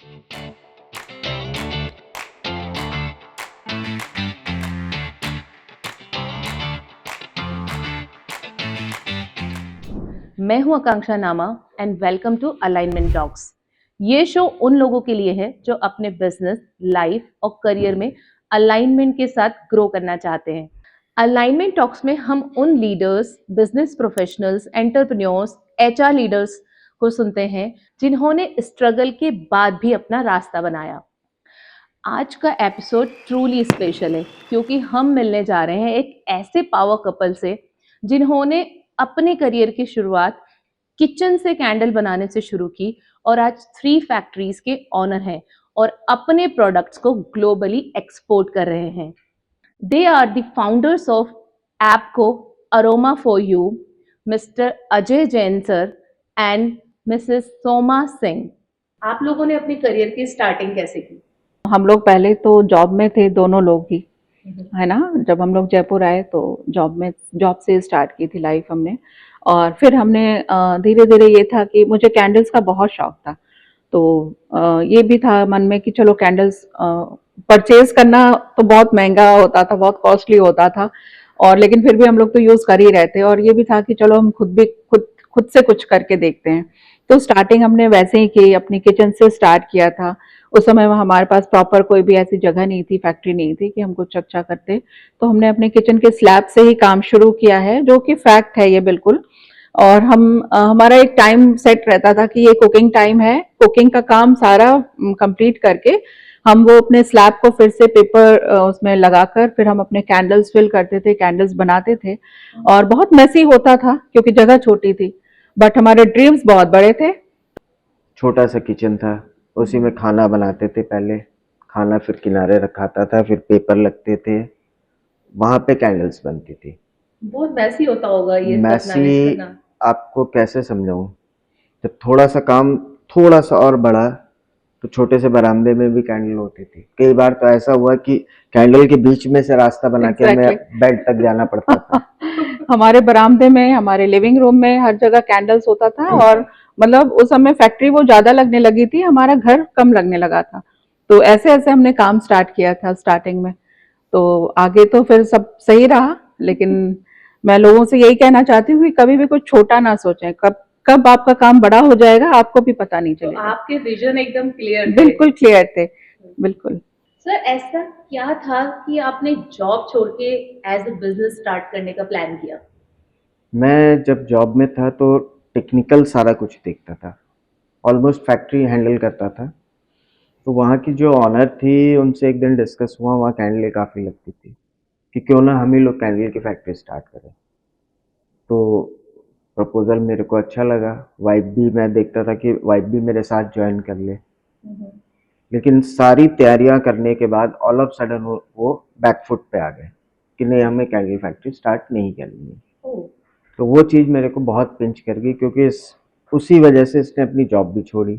मैं हूं Akanksha Nama and welcome to alignment talks. ये शो उन लोगों के लिए है जो अपने बिजनेस, लाइफ और करियर में अलाइनमेंट के साथ ग्रो करना चाहते हैं। अलाइनमेंट टॉक्स में हम उन leaders, business professionals, entrepreneurs, HR leaders को सुनते हैं जिन्होंने स्ट्रगल के बाद भी अपना रास्ता बनाया। आज का एपिसोड ट्रूली स्पेशल है क्योंकि हम मिलने जा रहे हैं एक ऐसे पावर कपल से जिन्होंने अपने करियर की शुरुआत किचन से कैंडल बनाने से शुरू की और आज 3 फैक्ट्रीज के ऑनर हैं और अपने प्रोडक्ट्स को ग्लोबली एक्सपोर्ट कर रहे हैं। They are the founders of Apco Aroma for you, Mr Ajay Jain sir and Mrs Soma Singh. आप लोगों ने अपने करियर की स्टार्टिंग कैसे की? हम लोग पहले तो जॉब में थे, दोनों लोग ही, है ना। जब हम लोग जयपुर आए तो जॉब से स्टार्ट की थी लाइफ हमने। और फिर हमने धीरे धीरे, ये था कि मुझे कैंडल्स का बहुत शौक था, तो ये भी था मन में कि चलो कैंडल्स परचेज करना तो बहुत महंगा होता था, बहुत कॉस्टली होता था, और लेकिन फिर भी हम लोग तो यूज कर ही रहे थे। और ये भी था कि चलो हम खुद से कुछ करके देखते हैं। तो स्टार्टिंग हमने वैसे ही की, अपनी किचन से स्टार्ट किया था। उस समय हमारे पास प्रॉपर कोई भी ऐसी जगह नहीं थी, फैक्ट्री नहीं थी कि हम कुछ अच्छा करते। तो हमने अपने किचन के स्लैब से ही काम शुरू किया है, जो कि फैक्ट है ये बिल्कुल। और हमारा एक टाइम सेट रहता था कि ये कुकिंग टाइम है, कुकिंग का काम सारा कंप्लीट करके हम वो अपने स्लैब को फिर से पेपर उसमें लगाकर फिर हम अपने कैंडल्स फिल करते थे, कैंडल्स बनाते थे। और बहुत मेसी होता था क्योंकि जगह छोटी थी, बट हमारे ड्रीम्स बहुत बड़े थे। छोटा सा किचन था, उसी में खाना बनाते थे। पहले खाना फिर किनारे रखाता था, फिर पेपर लगते थे, वहां पे कैंडल्स बनती थी। बहुत मैसी होता होगा ये सब मैनेज मैसी करना। आपको कैसे समझाऊं? जब थोड़ा सा काम थोड़ा सा और बढ़ा तो छोटे से बरामदे में भी कैंडल होती थी। कई बार तो ऐसा हुआ कि कैंडल के बीच में से रास्ता बना के हमें बेड तक जाना पड़ता था। हमारे बरामदे में, हमारे लिविंग रूम में हर जगह कैंडल्स होता था। और मतलब उस समय फैक्ट्री वो ज्यादा लगने लगी थी, हमारा घर कम लगने लगा था। तो ऐसे ऐसे हमने काम स्टार्ट किया था स्टार्टिंग में। तो आगे तो फिर सब सही रहा, लेकिन मैं लोगों से यही कहना चाहती हूँ कि कभी भी कुछ छोटा ना सोचें। कब कब आपका काम बड़ा हो जाएगा आपको भी पता नहीं तो चलेगा। आपके विजन एकदम क्लियर थे। बिल्कुल क्लियर थे, बिल्कुल। सर, ऐसा क्या था कि आपने जॉब छोड़ के एज अ बिजनेस स्टार्ट करने का प्लान किया? मैं जब जॉब में था तो टेक्निकल सारा कुछ देखता था, ऑलमोस्ट फैक्ट्री हैंडल करता था। तो वहाँ की जो ऑनर थी उनसे एक दिन डिस्कस हुआ, वहाँ कैंडलें काफ़ी लगती थी कि क्यों ना हम ही लोग कैंडल की फैक्ट्री स्टार्ट करें। तो प्रपोज़ल मेरे को अच्छा लगा, वाइफ भी, मैं देखता था कि वाइफ भी मेरे साथ ज्वाइन कर ले। लेकिन सारी तैयारियां करने के बाद ऑल ऑफ सडन वो बैकफुट पे आ गए कि नहीं, हमें कैंडल फैक्ट्री स्टार्ट नहीं करनी है। तो वो चीज़ मेरे को बहुत पिंच कर गई, क्योंकि उसी वजह से इसने अपनी जॉब भी छोड़ी।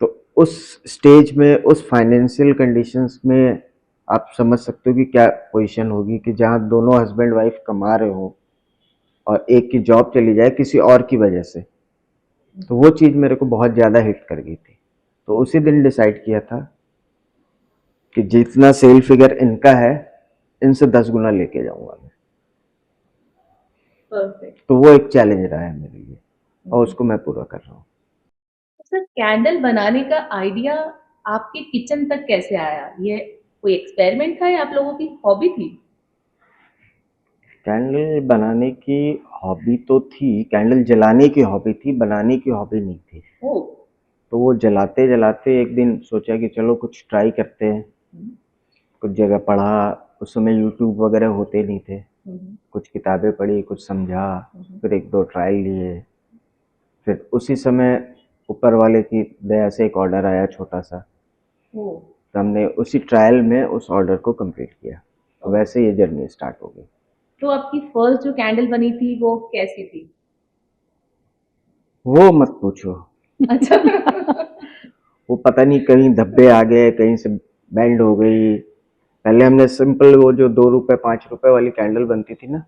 तो उस स्टेज में, उस फाइनेंशियल कंडीशंस में आप समझ सकते हो कि क्या पोजीशन होगी कि जहाँ दोनों हस्बैंड वाइफ कमा रहे हो और एक की जॉब चली जाए किसी और की वजह से। तो वो चीज़ मेरे को बहुत ज़्यादा हिट कर गई थी। तो उसी दिन डिसाइड किया था कि जितना सेल फिगर इनका है, इनसे 10 गुना लेके जाऊंगा मैं। परफेक्ट। तो वो एक चैलेंज रहा है मेरे लिए और उसको मैं पूरा कर रहा हूँ। सर, कैंडल बनाने का आइडिया आपके किचन तक कैसे आया? ये कोई एक्सपेरिमेंट था या आप लोगों की हॉबी थी? कैंडल बनाने की हॉबी तो थी, कैंडल जलाने की हॉबी थी, बनाने की हॉबी नहीं थी। तो वो जलाते जलाते एक दिन सोचा कि चलो कुछ ट्राई करते हैं। कुछ जगह पढ़ा, उस समय यूट्यूब वगैरह होते नहीं थे। कुछ किताबें पढ़ी, कुछ समझा, फिर एक दो ट्रायल लिए। फिर उसी समय ऊपर वाले की दया से एक ऑर्डर आया छोटा सा, तो हमने उसी ट्रायल में उस ऑर्डर को कंप्लीट किया। तो वैसे ये जर्नी स्टार्ट हो गई। तो आपकी फर्स्ट जो कैंडल बनी थी वो कैसी थी? वो मत पूछो। अच्छा। वो पता नहीं कहीं धब्बे आ गए, कहीं से बैंड हो गई। पहले हमने सिंपल वो जो 2 रुपए 5 रुपए वाली कैंडल बनती थी ना,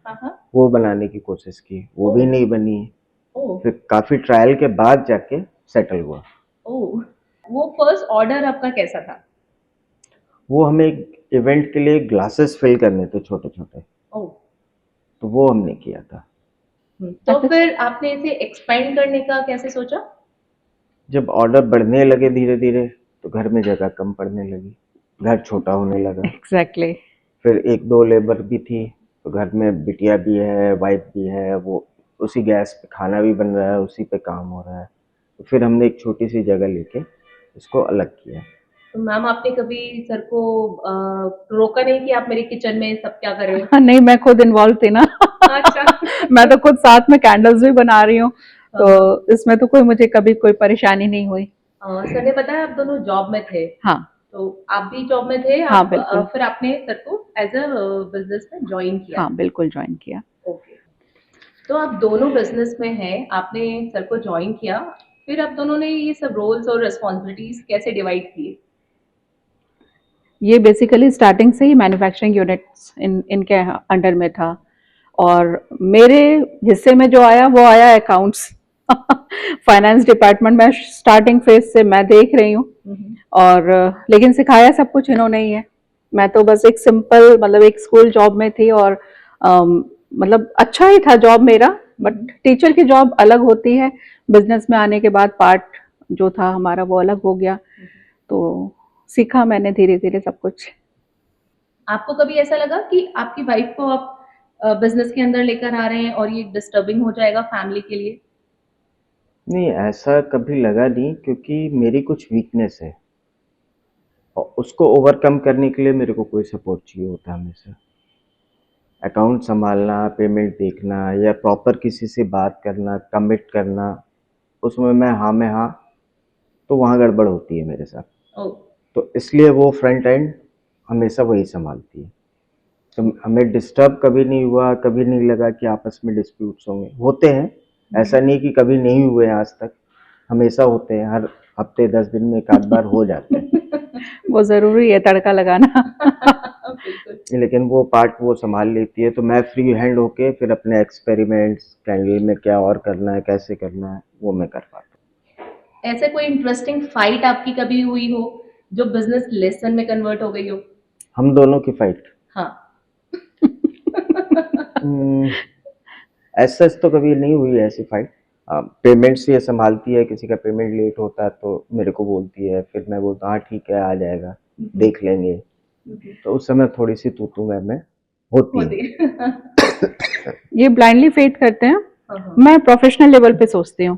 वो बनाने की कोशिश की, वो भी नहीं बनी। फिर काफी ट्रायल के बाद जाके सेटल हुआ। वो फर्स्ट ऑर्डर आपका कैसा था? वो हमें एक इवेंट के लिए ग्लासेस फिल करने थे छोटे छोटे, ओह। तो वो हमने किया था। तो फिर आपने इसे एक्सपेंड करने का कैसे सोचा? जब ऑर्डर बढ़ने लगे धीरे धीरे तो घर में जगह कम पड़ने लगी, घर छोटा होने लगा। एग्जैक्टली। फिर एक दो लेबर भी थी, तो घर में बिटिया भी है, वाइफ भी है, वो उसी गैस पे खाना भी बन रहा है, उसी पे काम हो रहा है। तो फिर हमने एक छोटी सी जगह लेके इसको अलग किया। तो मैम आपने कभी सर को रोका नहीं कि आप मेरे किचन में सब क्या कर रहे हो? नहीं, मैं खुद इन्वॉल्व थी ना। अच्छा। मैं तो खुद साथ में कैंडल्स भी बना रही हूँ, हाँ। तो इसमें तो कोई मुझे कभी कोई परेशानी नहीं हुई। सर ने बताया आप दोनों जॉब में थे, हाँ। तो आप भी जॉब में थे, हाँ आप बिल्कुल। फिर आपने सर को एज अ बिजनेस में ज्वाइन किया। हाँ बिल्कुल ज्वाइन किया। ओके। तो आप दोनों बिजनेस में हैं, आपने सर को ज्वाइन किया, फिर आप दोनों ने ये सब रोल्स और रिस्पॉन्सिबिलिटीज कैसे डिवाइड किए? ये बेसिकली स्टार्टिंग से ही मैन्युफैक्चरिंग यूनिट्स इनके अंडर में था, और मेरे हिस्से में जो आया वो आया अकाउंट्स। फाइनेंस डिपार्टमेंट में स्टार्टिंग फेज से मैं देख रही हूँ, और लेकिन सिखाया सब कुछ इन्होंने ही है। मैं तो बस एक सिंपल मतलब एक स्कूल जॉब में थी, और मतलब अच्छा ही था जॉब मेरा, बट टीचर की जॉब अलग होती है। बिजनेस में आने के बाद पार्ट जो था हमारा वो अलग हो गया, तो सीखा मैंने धीरे धीरे सब कुछ। आपको कभी ऐसा लगा कि आपकी वाइफ को आप बिजनेस के अंदर लेकर आ रहे हैं और ये डिस्टर्बिंग हो जाएगा फैमिली के लिए? नहीं, ऐसा कभी लगा नहीं, क्योंकि मेरी कुछ वीकनेस है और उसको ओवरकम करने के लिए मेरे को कोई सपोर्ट चाहिए होता है हमेशा। अकाउंट संभालना, पेमेंट देखना, या प्रॉपर किसी से बात करना, कमिट करना, उसमें मैं हाँ में हाँ, तो वहाँ गड़बड़ होती है मेरे साथ। ओह। तो इसलिए वो फ्रंट एंड हमेशा वही संभालती है। तो हमें डिस्टर्ब कभी नहीं हुआ, कभी नहीं लगा कि आपस में डिस्प्यूट्स होंगे। होते हैं, ऐसा नहीं कि कभी नहीं हुए आज तक, हमेशा होते हैं, हर हफ्ते 10 दिन में एक आध बार हो जाते हैं। वो जरूरी है तड़का लगाना। बिल्कुल। लेकिन वो पार्ट वो संभाल लेती है, तो मैं फ्री हैंड होके फिर अपने एक्सपेरिमेंट्स, कैंडल में क्या और करना है, कैसे करना है, वो मैं कर पाता ऐसे कोई इंटरेस्टिंग फाइट आपकी कभी हुई हो जो बिजनेस लेसन में कन्वर्ट हो गई हो? हूँ। हम दोनों की फाइट हाँ। ऐसा तो कभी नहीं हुई ऐसी फाइट। पेमेंट्स ये संभालती है, किसी का पेमेंट लेट होता है तो मेरे को बोलती है, फिर मैं बोलता हाँ ठीक है आ जाएगा, देख लेंगे। तो उस समय थोड़ी सी तू मैं होती है। होती है। ये ब्लाइंडली फेट करते हैं। हाँ। मैं प्रोफेशनल लेवल पे सोचती हूँ,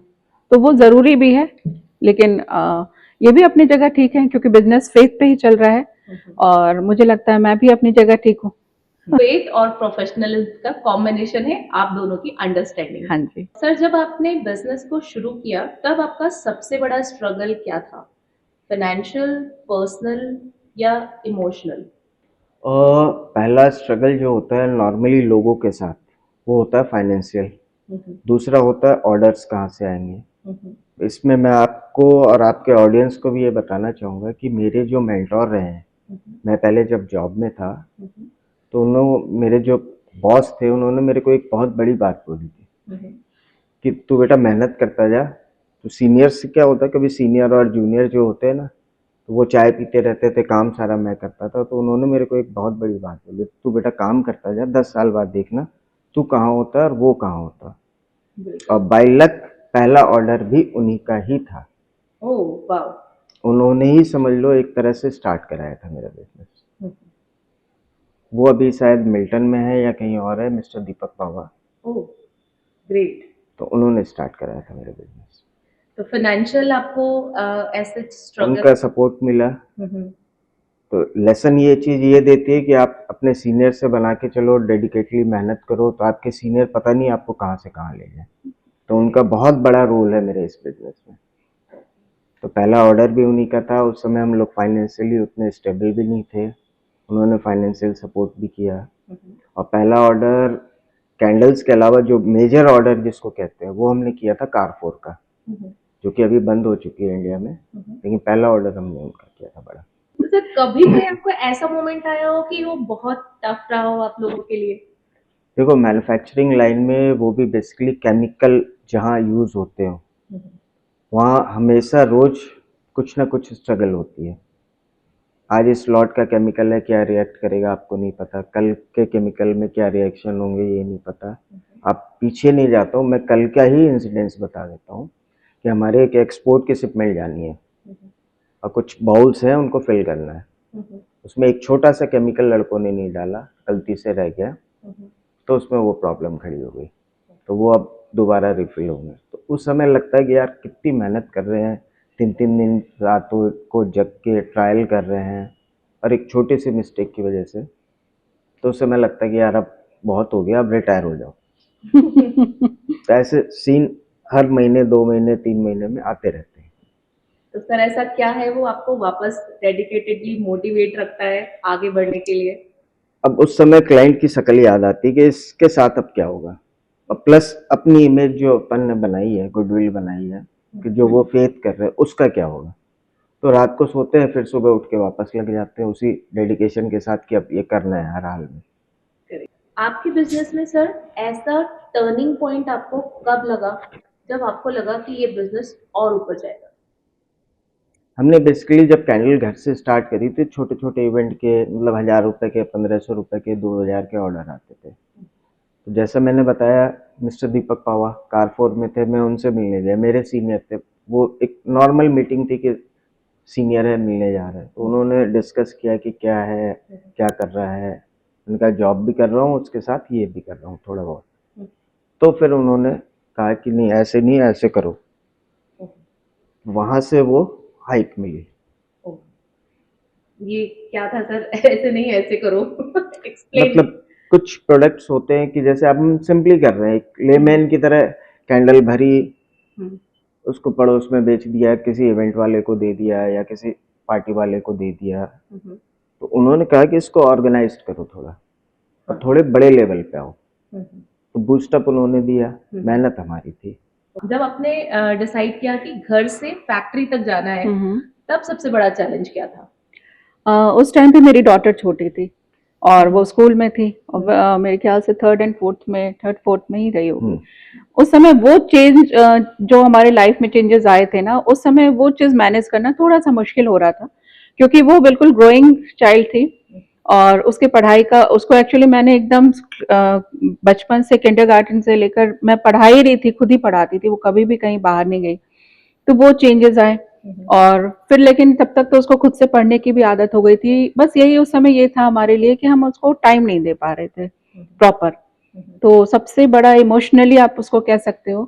तो वो जरूरी भी है, लेकिन ये भी अपनी जगह ठीक है, क्योंकि बिजनेस फेथ पे ही चल रहा है, और मुझे लगता है मैं भी अपनी जगह ठीक हूँ। फेथ और प्रोफेशनलिज्म का कॉम्बिनेशन है आप दोनों की अंडरस्टैंडिंग। हाँ जी। सर जब आपने बिजनेस को शुरू किया तब आपका सबसे बड़ा स्ट्रगल क्या था? फाइनेंशियल, पर्सनल या इमोशनल? और पहला स्ट्रगल जो होता है नॉर्मली लोगों के साथ, वो होता है फाइनेंशियल। दूसरा होता है ऑर्डर्स कहाँ से आएंगे। इसमें मैं आपको और आपके ऑडियंस को भी ये बताना चाहूँगा कि मेरे जो मेंटोर रहे हैं, मैं पहले जब जॉब में था तो उन्होंने, मेरे जो बॉस थे, उन्होंने मेरे को एक बहुत बड़ी बात बोली थी कि तू बेटा मेहनत करता जा। तो सीनियर से क्या होता है, कभी सीनियर और जूनियर जो होते हैं ना, तो वो चाय पीते रहते थे, काम सारा मैं करता था। तो उन्होंने मेरे को एक बहुत बड़ी बात बोली, तू बेटा काम करता जा, 10 साल बाद देखना तू कहाँ होता है और वो कहाँ होता। और बाय लक पहला ऑर्डर भी उन्हीं का ही था। Oh wow. उन्होंने ही समझ लो एक तरह से स्टार्ट कराया था मेरा बिजनेस। वो अभी शायद मिल्टन में है या कहीं और है, मिस्टर दीपक पावा। Oh great. तो उन्होंने स्टार्ट कराया था मेरा बिजनेस। तो फाइनेंशियल आपको ऐसे स्ट्रगल? उनका सपोर्ट मिला। तो लेसन ये चीज़ ये देती है कि आप अपने सीनियर से बना के चलो, डेडिकेटली मेहनत करो, तो आपके सीनियर पता नहीं आपको कहाँ से कहाँ ले जाए। तो उनका बहुत बड़ा रोल है मेरे इस बिजनेस में। तो पहला ऑर्डर भी उन्हीं का था। उस समय हम लोग फाइनेंशियली उतने स्टेबल भी नहीं थे, उन्होंने फाइनेंशियल सपोर्ट भी किया। और पहला ऑर्डर कैंडल्स के अलावा जो मेजर ऑर्डर जिसको कहते हैं, वो हमने किया था कारफोर का, जो कि अभी बंद हो चुकी है इंडिया में, लेकिन पहला ऑर्डर हमने उनका किया था बड़ा। तो सर कभी कोई आपको ऐसा मोमेंट आया हो कि वो बहुत टफ रहा हो आप लोगों के लिए? देखो मैन्युफैक्चरिंग लाइन में वो भी बेसिकली केमिकल जहाँ यूज़ होते हो, वहाँ हमेशा रोज कुछ ना कुछ स्ट्रगल होती है। आज इस लॉट का केमिकल है, क्या रिएक्ट करेगा आपको नहीं पता, कल के केमिकल में क्या रिएक्शन होंगे ये नहीं पता। आप पीछे नहीं जाता हूँ, मैं कल का ही इंसिडेंस बता देता हूँ कि हमारे एक एक्सपोर्ट की शिपमेंट जानी है और कुछ बाउल्स हैं उनको फिल करना है। उसमें एक छोटा सा केमिकल लड़कों ने नहीं डाला, गलती से रह गया, तो उसमें वो प्रॉब्लम खड़ी हो गई, तो वो अब दोबारा रिफिल होंगे। तो उस समय लगता है कि यार कितनी मेहनत कर रहे हैं, 3-3 दिन रातों को जग के ट्रायल कर रहे हैं और एक छोटी सी मिस्टेक की वजह से, तो उस समय लगता है कि यार अब बहुत हो गया, अब रिटायर हो जाओ। तो ऐसे सीन हर महीने, 2 महीने, 3 महीने में आते रहते हैं। तो सर ऐसा क्या है वो आपको वापस डेडिकेटेडली मोटिवेट रखता है आगे बढ़ने के लिए? अब उस समय क्लाइंट की शक्ल याद आती है कि इसके साथ अब क्या होगा, और प्लस अपनी इमेज जो अपन ने बनाई है, गुडविल बनाई है कि जो वो फेथ कर रहे हैं उसका क्या होगा। तो रात को सोते हैं, फिर सुबह उठ के वापस लग जाते हैं उसी डेडिकेशन के साथ कि अब ये करना है हर हाल में। आपके बिजनेस में सर ऐसा टर्निंग पॉइंट आपको कब लगा जब आपको लगा कि ये बिजनेस और ऊपर जाएगा? हमने बेसिकली जब कैंडल घर से स्टार्ट करी थी, छोटे छोटे इवेंट के मतलब 1000 रुपये के, 1500 रुपये के, 2000 के ऑर्डर आते थे। तो जैसा मैंने बताया, मिस्टर दीपक पावा कारफोर में थे, मैं उनसे मिलने गया, मेरे सीनियर थे, वो एक नॉर्मल मीटिंग थी कि सीनियर है मिलने जा रहे हैं, तो उन्होंने डिस्कस किया कि क्या है, क्या कर रहा है। उनका जॉब भी कर रहा हूँ, उसके साथ ये भी कर रहा हूँ थोड़ा बहुत। तो फिर उन्होंने कहा कि नहीं ऐसे करो, वहाँ से वो हाइक मिली। ये क्या था सर? ऐसे नहीं ऐसे करो। एक्सप्लेन। मतलब कुछ प्रोडक्ट्स होते हैं कि जैसे अब हम सिंपली कर रहे हैं, एक लेमैन की तरह कैंडल भरी, उसको पड़ोस में बेच दिया, किसी इवेंट वाले को दे दिया या किसी पार्टी वाले को दे दिया। तो उन्होंने कहा कि इसको ऑर्गेनाइज करो थोड़ा और थोड़े बड़े लेवल पे आओ। तो बूस्टअप उन्होंने दिया, मेहनत हमारी थी। जब आपने डिसाइड किया कि घर से फैक्ट्री तक जाना है, तब सबसे बड़ा चैलेंज क्या था? उस टाइम पे मेरी डॉटर छोटी थी और वो स्कूल में थी और मेरे ख्याल से थर्ड फोर्थ में ही रही होगी। उस समय वो चेंज जो हमारे लाइफ में चेंजेस आए थे ना, उस समय वो चीज मैनेज करना थोड़ा सा मुश्किल हो रहा था, क्योंकि वो बिल्कुल ग्रोइंग चाइल्ड थी और उसके पढ़ाई का, उसको एक्चुअली मैंने एकदम बचपन से किंडरगार्टन से लेकर मैं पढ़ा ही रही थी, खुद ही पढ़ाती थी, वो कभी भी कहीं बाहर नहीं गई। तो वो चेंजेस आए और फिर लेकिन तब तक तो उसको खुद से पढ़ने की भी आदत हो गई थी। बस यही उस समय ये था हमारे लिए कि हम उसको टाइम नहीं दे पा रहे थे प्रॉपर। तो सबसे बड़ा इमोशनली आप उसको कह सकते हो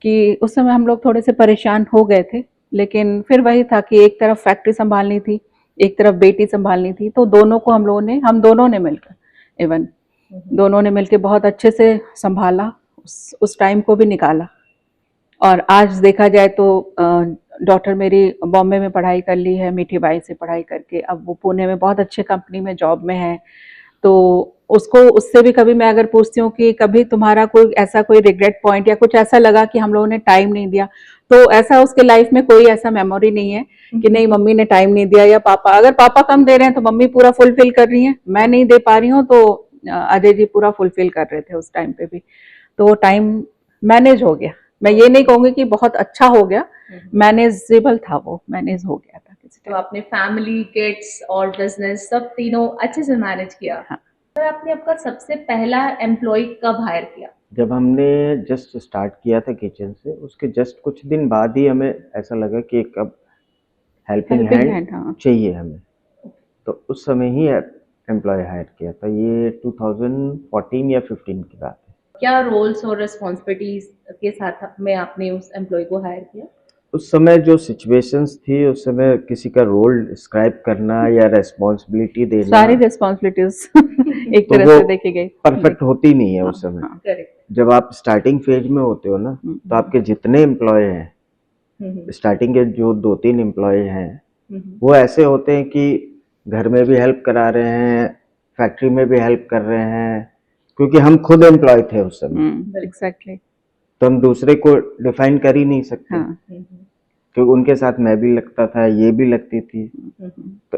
कि उस समय हम लोग थोड़े से परेशान हो गए थे, लेकिन फिर वही था कि एक तरफ फैक्ट्री संभालनी थी, एक तरफ बेटी संभालनी थी, तो दोनों को हम दोनों ने मिलकर इवन दोनों ने मिलकर बहुत अच्छे से संभाला, उस टाइम को भी निकाला। और आज देखा जाए तो डॉटर मेरी बॉम्बे में पढ़ाई कर ली है, मीठी बाई से पढ़ाई करके अब वो पुणे में बहुत अच्छे कंपनी में जॉब में है। तो उसको, उससे भी कभी मैं अगर पूछती हूँ कि कभी तुम्हारा कोई रिग्रेट पॉइंट या कुछ ऐसा लगा कि हम लोगों ने टाइम नहीं दिया, तो ऐसा उसके लाइफ में कोई ऐसा मेमोरी नहीं है कि नहीं मम्मी ने टाइम नहीं दिया, या पापा, अगर पापा कम दे रहे हैं तो मम्मी पूरा फुलफिल कर रही है, मैं नहीं दे पा रही हूँ तो अजय जी पूरा फुलफिल कर रहे थे उस टाइम पे भी। तो टाइम मैनेज हो गया, मैं ये नहीं कहूंगी कि बहुत अच्छा हो गया, मैनेजेबल था, वो मैनेज हो गया था। तो आपने फैमिली, किड्स और बिजनेस सब तीनों अच्छे से मैनेज किया। हाँ। तो आपने आपका सबसे पहला एम्प्लॉय कब हायर किया? जब हमने जस्ट स्टार्ट किया था किचन से, उसके जस्ट कुछ दिन बाद ही हमें ऐसा लगा कि एक अब हेल्पिंग हैंड हाँ। चाहिए हमें, तो उस समय ही एम्प्लॉय हायर किया था। ये 2014 या 15 की बात है। क्या रोल्स और रिस्पॉन्सिबिलिटीज के साथ में आपने उस एम्प्लॉय को हायर किया? उस समय जो सिचुएशंस थी, उस समय किसी का रोल डिस्क्राइब करना या रेस्पॉन्सिबिलिटी देना, सारी रिस्पॉन्सिबिलिटीज एक तो तरह से देखी गई परफेक्ट होती नहीं है उस समय। करेक्ट। जब आप स्टार्टिंग फेज में होते हो ना, तो आपके जितने एम्प्लॉय हैं, स्टार्टिंग के जो 2-3 एम्प्लॉय हैं, वो ऐसे होते हैं कि घर में भी हेल्प करा रहे हैं, फैक्ट्री में भी हेल्प कर रहे हैं, क्योंकि हम खुद एम्प्लॉय थे उस समय। एग्जैक्टली। तो हम दूसरे को डिफाइन कर ही नहीं सकते। हाँ। क्योंकि उनके साथ मैं भी लगता था, ये भी लगती थी। तो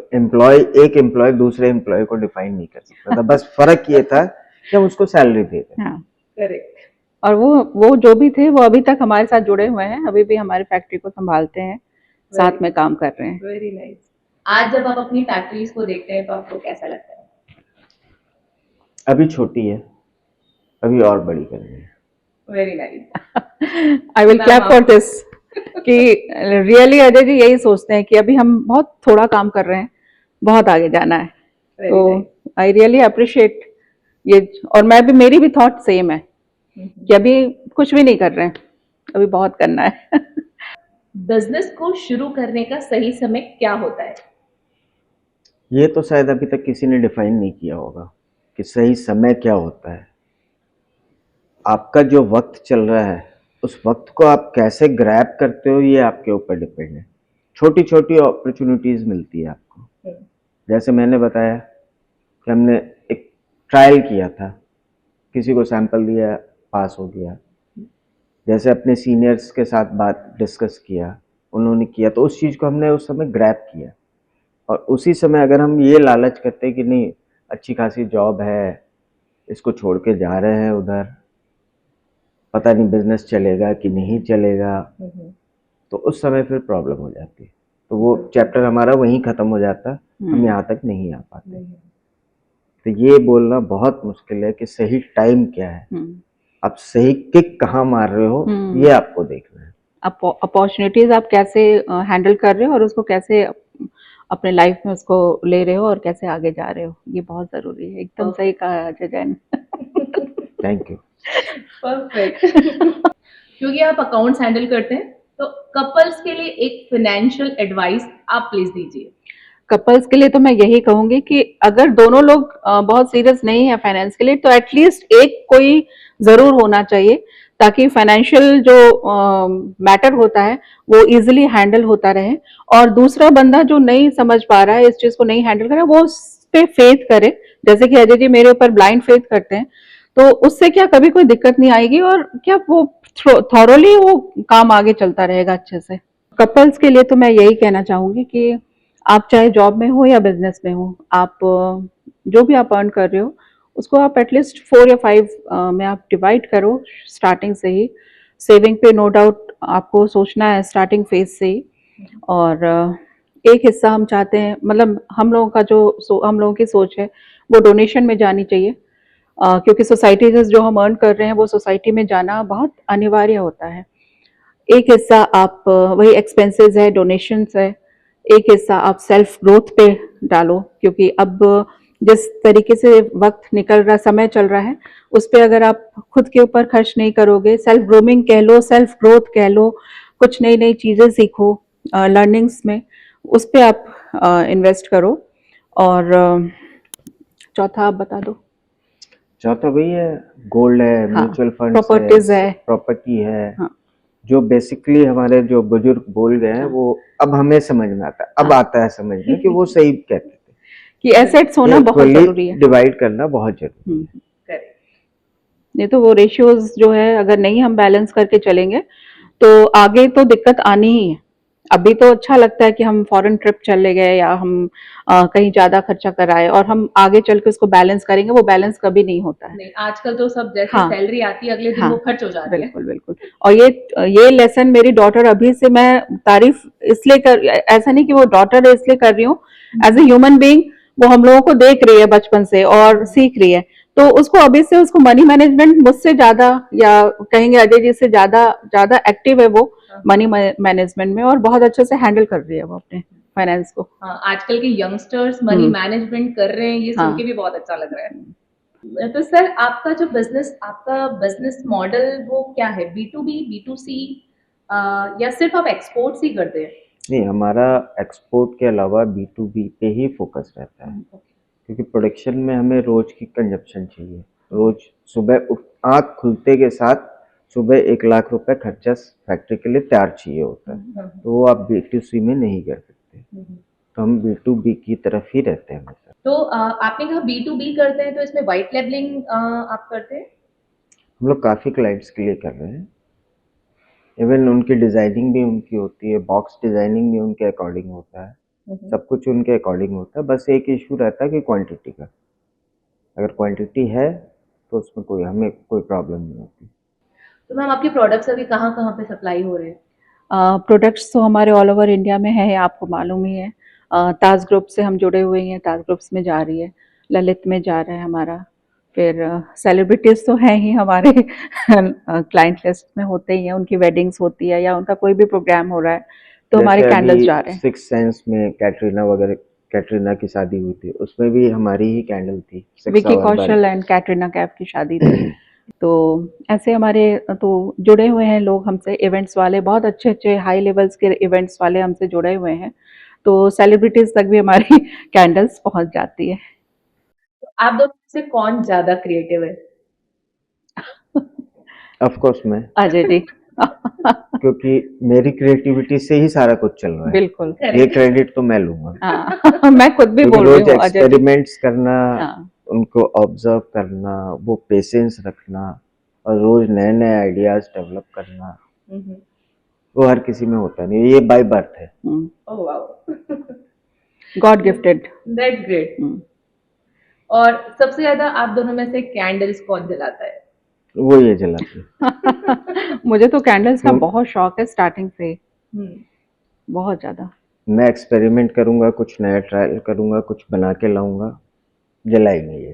एक एम्प्लॉय दूसरे एम्प्लॉय को डिफाइन नहीं कर सकता था, बस फर्क ये था कि हम उसको सैलरी दे रहे। हाँ, करेक्ट। और वो जो भी थे वो अभी तक हमारे साथ जुड़े हुए हैं, अभी भी हमारी फैक्ट्री को संभालते हैं साथ में काम कर रहे हैं। Very nice. आज जब आप अपनी फैक्ट्रीज को देखते हैं तो आपको कैसा लगता है? अभी छोटी है, अभी और बड़ी करनी है। Very nice. I will ma'am, clap for आप- दिस कि रियली अजय जी यही सोचते हैं कि अभी हम बहुत थोड़ा काम कर रहे हैं, बहुत आगे जाना है। Very तो nice. आई रियली अप्रिशिएट ये। और मैं भी, मेरी भी थॉट सेम है कि अभी कुछ भी नहीं कर रहे हैं, अभी बहुत करना है। बिजनेस को शुरू करने का सही समय क्या होता है? ये तो शायद अभी तक किसी ने डिफाइन नहीं किया होगा कि सही समय क्या होता है। आपका जो वक्त चल रहा है, उस वक्त को आप कैसे ग्रैब करते हो, ये आपके ऊपर डिपेंड है। छोटी छोटी अपॉर्चुनिटीज मिलती है आपको। जैसे मैंने बताया कि हमने एक ट्रायल किया था, किसी को सैंपल दिया, पास हो गया। जैसे अपने सीनियर्स के साथ बात डिस्कस किया, उन्होंने किया, तो उस चीज़ को हमने उस समय ग्रैब किया। और उसी समय अगर हम ये लालच करते हैं कि नहीं, अच्छी खासी जॉब है, इसको छोड़ के जा रहे हैं उधर, पता नहीं बिजनेस चलेगा कि नहीं चलेगा, तो उस समय फिर प्रॉब्लम हो जाती है। तो वो चैप्टर हमारा वहीं ख़त्म हो जाता, हम यहाँ तक नहीं आ पाते। तो ये बोलना बहुत मुश्किल है कि सही टाइम क्या है, आप सही किक कहाँ मार रहे हो, ये आपको देखना है। अपॉर्चुनिटीज आप कैसे हैंडल कर रहे हो और उसको कैसे अपने लाइफ में उसको ले रहे हो और कैसे आगे जा रहे हो, ये बहुत जरूरी है। एकदम सही कहा Ajay Jain. Thank you. Perfect. क्योंकि आप अकाउंट्स हैंडल करते हैं, तो कपल्स के लिए एक फाइनेंशियल एडवाइस आप प्लीज दीजिए। कपल्स के लिए तो मैं यही कहूंगी कि अगर दोनों लोग बहुत सीरियस नहीं है फाइनेंस के लिए, तो एटलीस्ट एक कोई जरूर होना चाहिए, ताकि फाइनेंशियल जो मैटर होता है वो इजीली हैंडल होता रहे। और दूसरा बंदा जो नहीं समझ पा रहा है, इस चीज को नहीं हैंडल कर रहा है, वो उस पे फेथ करे। जैसे कि अजय जी मेरे ऊपर ब्लाइंड फेथ करते हैं, तो उससे क्या कभी कोई दिक्कत नहीं आएगी, और क्या वो थॉरोली वो काम आगे चलता रहेगा अच्छे से। कपल्स के लिए तो मैं यही कहना चाहूंगी कि आप चाहे जॉब में हो या बिजनेस में हो, आप जो भी आप अर्न कर रहे हो उसको आप एटलीस्ट 4 या 5 में आप डिवाइड करो स्टार्टिंग से ही। सेविंग पे नो डाउट आपको सोचना है स्टार्टिंग फेज से ही। और एक हिस्सा हम चाहते हैं, मतलब हम लोगों का जो हम लोगों की सोच है वो डोनेशन में जानी चाहिए, क्योंकि सोसाइटी से जो हम अर्न कर रहे हैं वो सोसाइटी में जाना बहुत अनिवार्य होता है। एक हिस्सा आप वही एक्सपेंसेस है, डोनेशंस है, एक हिस्सा आप सेल्फ ग्रोथ पे डालो, क्योंकि अब जिस तरीके से वक्त निकल रहा, समय चल रहा है, उस पे अगर आप खुद के ऊपर खर्च नहीं करोगे, सेल्फ ग्रूमिंग कह लो, सेल्फ ग्रोथ कह लो, कुछ नई नई चीजें सीखो लर्निंग्स में, उस पे आप इन्वेस्ट करो। और चौथा आप बता दो। चौथा वही है, गोल्ड है, हाँ, म्यूचुअल फंड प्रॉपर्टीज है, प्रॉपर्टी है। हाँ, जो बेसिकली हमारे जो बुजुर्ग बोल गए हैं, वो अब हमें समझ में आता है, अब आता है समझ में कि वो सही कहते थे कि एसेट्स होना बहुत जरूरी है, डिवाइड करना बहुत जरूरी है। करेक्ट। नहीं तो वो रेशियोज जो है अगर नहीं हम बैलेंस करके चलेंगे तो आगे तो दिक्कत आनी ही है। अभी तो अच्छा लगता है कि हम फॉरेन ट्रिप चले गए या हम कहीं ज्यादा खर्चा कराए, और हम आगे चल के उसको बैलेंस करेंगे, वो बैलेंस कभी नहीं होता है। नहीं, आजकल तो सब जैसे हाँ, सैलरी आती है अगले दिन हाँ, वो खर्च हो जाती है। बिल्कुल बिल्कुल। और ये लेसन मेरी डॉटर अभी से, मैं तारीफ इसलिए कर, ऐसा नहीं कि वो डॉटर है इसलिए कर रही हूँ, एज ए ह्यूमन बीइंग वो हम लोगों को देख रही है बचपन से और सीख रही है, तो उसको अभी से उसको मनी मैनेजमेंट मुझसे ज्यादा, या कहेंगे अजय जी से ज्यादा ज्यादा एक्टिव है वो मनी मैनेजमेंट में, और बहुत अच्छे से हैंडल कर रही है वो अपने फाइनेंस को। हाँ, आजकल के यंगस्टर्स मनी मैनेजमेंट कर रहे हैं, ये सुन हाँ। के भी बहुत अच्छा लग रहा है। तो सर, आपका बिजनेस मॉडल वो क्या है? B2B, B2C, या सिर्फ आप एक्सपोर्ट्स ही करते हैं? नहीं, हमारा एक्सपोर्ट के अलावा B2B पे ही फोकस रहता है, क्योंकि प्रोडक्शन में हमें रोज की कंजप्शन चाहिए। रोज सुबह आँख खुलते के साथ सुबह 1 लाख रुपए खर्चा फैक्ट्री के लिए तैयार चाहिए होता है, तो वो आप B2C में नहीं कर सकते, तो हम B2B की तरफ ही रहते हैं हमेशा। तो आपने कहा B2B करते हैं, तो इसमें व्हाइट लेबलिंग आप करते हैं? हम लोग काफ़ी क्लाइंट्स के लिए कर रहे हैं, इवन उनकी डिज़ाइनिंग भी उनकी होती है, बॉक्स डिज़ाइनिंग भी उनके अकॉर्डिंग होता है, सब कुछ उनके अकॉर्डिंग होता है। बस एक इशू रहता है कि क्वांटिटी का, अगर क्वांटिटी है तो उसमें हमें कोई प्रॉब्लम नहीं होती। तो मैम, आपके प्रोडक्ट्स अभी कहाँ कहाँ पे सप्लाई हो रहे हैं? प्रोडक्ट्स तो हमारे ऑल ओवर इंडिया में है, आपको मालूम ही है। ताज ग्रुप से हम जुड़े हुए हैं, ताज ग्रुप्स में जा रही है, ललित में जा रहा है हमारा। फिर सेलिब्रिटीज़ तो हैं ही हमारे क्लाइंट लिस्ट में होते ही हैं, उनकी वेडिंग्स होती है या उनका कोई भी प्रोग्राम हो रहा है तो हमारे जैसे कैंडल्स अभी जा रहे हैं। सिक्स सेंस में कैटरीना की शादी हुई थी, उसमें भी हमारी ही कैंडल थी, विकी कौशल एंड कैटरीना कैफ की शादी थी। तो ऐसे हमारे तो जुड़े हुए हैं लोग हमसे, इवेंट्स वाले, बहुत अच्छे अच्छे हाई लेवल्स के इवेंट्स वाले हमसे जुड़े हुए हैं। तो सेलिब्रिटीज तक भी हमारी कैंडल्स पहुंच जाती है। आप दोनों में से कौन ज्यादा क्रिएटिव है? ऑफ कोर्स मैं, अजय जी। क्योंकि मेरी क्रिएटिविटी से ही सारा कुछ चल रहा है। बिल्कुल। ये क्रेडिट तो मैं लूंगा, हाँ मैं खुद भी क्योंकि बोल रही रोज हूँ अजय जी। एक्सपेरिमेंट्स करना, हाँ उनको ऑब्जर्व करना, वो पेशेंस रखना और रोज नए नए आइडियाज डेवलप करना, वो हर किसी में होता नहीं, ये बाय बर्थ है। Oh wow, God gifted. That's great. और सबसे ज्यादा आप दोनों में से कैंडल्स कौन जलाता है? वो ये जलाते हैं। मुझे तो कैंडल्स का बहुत शौक है स्टार्टिंग से, बहुत ज्यादा। मैं एक्सपेरिमेंट करूंगा, कुछ नया ट्रायल करूंगा, कुछ बना के लाऊंगा, जलाएंगे ये।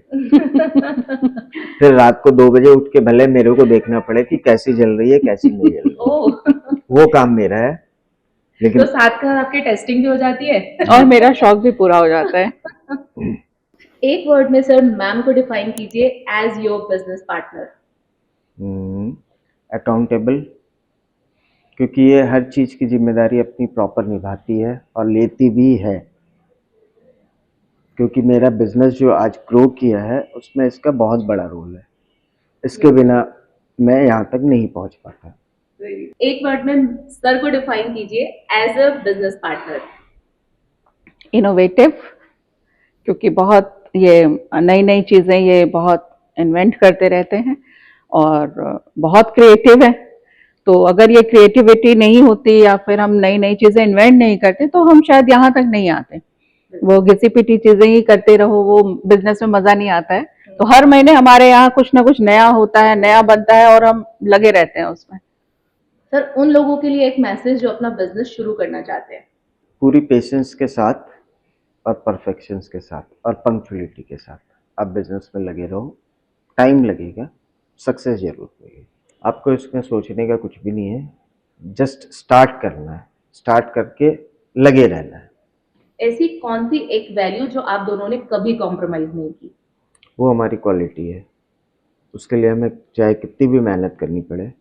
फिर रात को 2 बजे उठ के भले मेरे को देखना पड़े कि कैसी जल रही है कैसी नहीं जल रही है, ओह, वो काम मेरा है। लेकिन तो साथ का आपकी टेस्टिंग भी हो जाती है और मेरा शौक भी पूरा हो जाता है। एक वर्ड में सर मैम को डिफाइन कीजिए as your business partner. Accountable, क्योंकि ये हर चीज की जिम्मेदारी अपनी प्रॉपर निभाती है और लेती भी है। क्योंकि मेरा बिजनेस जो आज ग्रो किया है उसमें इसका बहुत बड़ा रोल है, इसके बिना मैं यहाँ तक नहीं पहुँच पाता। एक वर्ड में सर को डिफाइन कीजिए as a business partner. Innovative, क्योंकि बहुत ये नई नई चीज़ें ये बहुत इन्वेंट करते रहते हैं और बहुत क्रिएटिव है। तो अगर ये क्रिएटिविटी नहीं होती या फिर हम नई नई चीज़ें इन्वेंट नहीं करते तो हम शायद यहाँ तक नहीं आते। वो घिसी पिटी चीज़ें ही करते रहो, वो बिजनेस में मज़ा नहीं आता है। तो हर महीने हमारे यहाँ कुछ ना कुछ नया होता है, नया बनता है और हम लगे रहते हैं उसमें। सर उन लोगों के लिए एक मैसेज जो अपना बिजनेस शुरू करना चाहते हैं। पूरी पेशेंस के साथ और परफेक्शंस के साथ और पंक्चुअलिटी के साथ आप बिजनेस में लगे रहो। टाइम लगेगा, सक्सेस जरूर मिलेगी। आपको इसमें सोचने का कुछ भी नहीं है, जस्ट स्टार्ट करना है, स्टार्ट करके लगे रहना है। ऐसी कौन सी एक वैल्यू जो आप दोनों ने कभी कॉम्प्रोमाइज नहीं की? वो हमारी क्वालिटी है, उसके लिए हमें चाहे कितनी भी मेहनत करनी पड़े,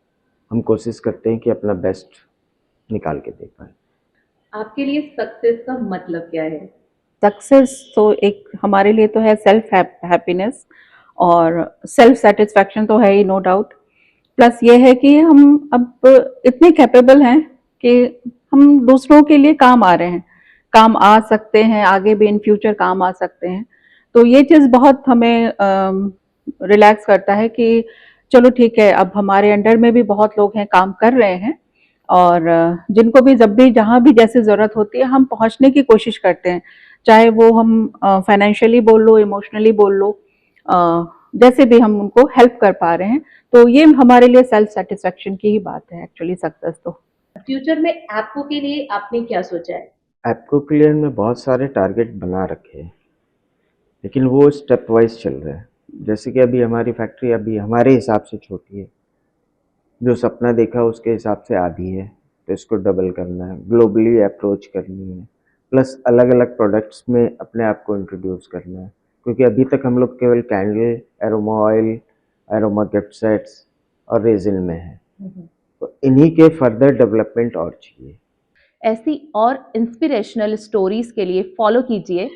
हम कोशिश करते हैं कि अपना बेस्ट निकाल के दे पाए। आपके लिए सक्सेस का मतलब क्या है? सक्सेस तो एक हमारे लिए तो है सेल्फ हैप्पीनेस और सेल्फ सेटिस्फैक्शन तो है ही, नो डाउट। प्लस ये है कि हम अब इतने कैपेबल हैं कि हम दूसरों के लिए काम आ रहे हैं, काम आ सकते हैं, आगे भी इन फ्यूचर काम आ सकते हैं। तो ये चीज़ बहुत हमें रिलैक्स करता है कि चलो ठीक है, अब हमारे अंडर में भी बहुत लोग हैं, काम कर रहे हैं और जिनको भी जब भी जहाँ भी जैसे ज़रूरत होती है हम पहुँचने की कोशिश करते हैं, चाहे वो हम फाइनेंशियली बोल लो, इमोशनली बोल लो, जैसे भी हम उनको हेल्प कर पा रहे हैं। तो ये हमारे लिए सेल्फ सेटिस्फैक्शन की ही बात है एक्चुअली, सक्सेस तो। फ्यूचर में एप्को के लिए आपने क्या सोचा है? एप्को के लिए हमने बहुत सारे टारगेट बना रखे हैं, लेकिन वो स्टेप वाइज चल रहे हैं। जैसे कि अभी हमारी फैक्ट्री अभी हमारे हिसाब से छोटी है, जो सपना देखा उसके हिसाब से आधी है, तो इसको डबल करना है, ग्लोबली अप्रोच करनी है, प्लस अलग अलग प्रोडक्ट्स में अपने आप को इंट्रोड्यूस करना है। क्योंकि अभी तक हम लोग केवल candle, aroma oil, aroma gift sets और रेजिन में है, तो इन्हीं के फर्दर डेवलपमेंट और चाहिए। ऐसी और इंस्पिरेशनल स्टोरीज के लिए फॉलो कीजिए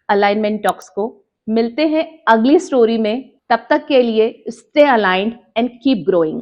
अलाइनमेंट टॉक्स को। मिलते हैं अगली स्टोरी में, तब तक के लिए stay aligned and keep growing.